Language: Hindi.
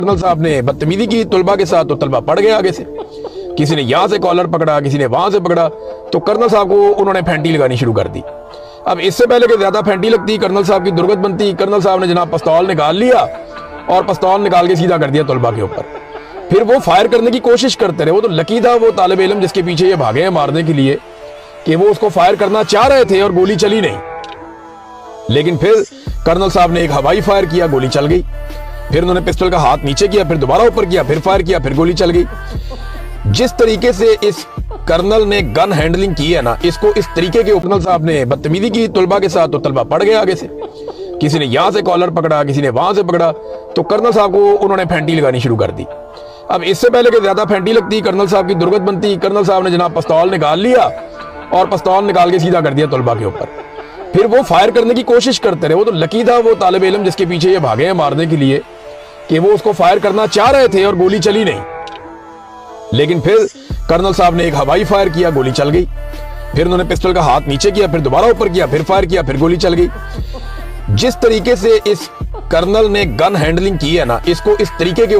कर्नल साहब ने बदतमीजी की तलबा के साथ, तो तलबा पड़ गए आगे से। किसी ने यहाँ से कॉलर पकड़ा, किसी ने वहां से पकड़ा, तो कर्नल साहब को उन्होंने फैंटी लगानी शुरू कर दी। अब इससे पहले कि ज्यादा फैंटी लगती, कर्नल साहब की दुर्गत बनती, कर्नल साहब ने जनाब पिस्तौल निकाल लिया और पिस्तौल निकाल के सीधा कर दिया तलबा के ऊपर। फिर वो फायर करने की कोशिश करते रहे। वो तो लकी था वो तालिब इल्म जिसके पीछे ये भागे हैं मारने के लिए, कि वो उसको फायर करना चाह रहे थे और गोली चली नहीं। लेकिन फिर कर्नल साहब ने एक हवाई फायर किया, गोली चल गई। फिर उन्होंने पिस्टल का हाथ नीचे किया, फिर दोबारा ऊपर किया, फिर फायर किया, फिर गोली चल गई। जिस तरीके से इस कर्नल ने गन हैंडलिंग की है ना, इसको इस तरीके के कर्नल साहब ने बदतमीजी की तलबा के साथ, तो तलबा पड़ गए आगे से। किसी ने यहां से कॉलर पकड़ा, किसी ने वहां से पकड़ा, तो कर्नल साहब को उन्होंने फैंटी लगानी शुरू कर दी। अब इससे पहले कि ज्यादा फैंटी लगती, कर्नल साहब की दुर्गत बनती, कर्नल साहब ने जनाब पिस्तौल निकाल लिया और पिस्तौल निकाल के सीधा कर दिया तलबा के ऊपर। फिर वो फायर करने की कोशिश करते रहे। वो तो लकी था वो तालिब इल्म जिसके पीछे ये भागे हैं मारने के लिए, कि वो उसको फायर करना चाह रहे थे और गोली चली नहीं। लेकिन फिर कर्नल साहब ने एक हवाई फायर किया, गोली चल गई। फिर उन्होंने पिस्टल का हाथ नीचे किया, फिर दोबारा ऊपर किया, फिर फायर किया, फिर गोली चल गई। जिस तरीके से इस कर्नल ने गन हैंडलिंग की है ना, इसको इस तरीके के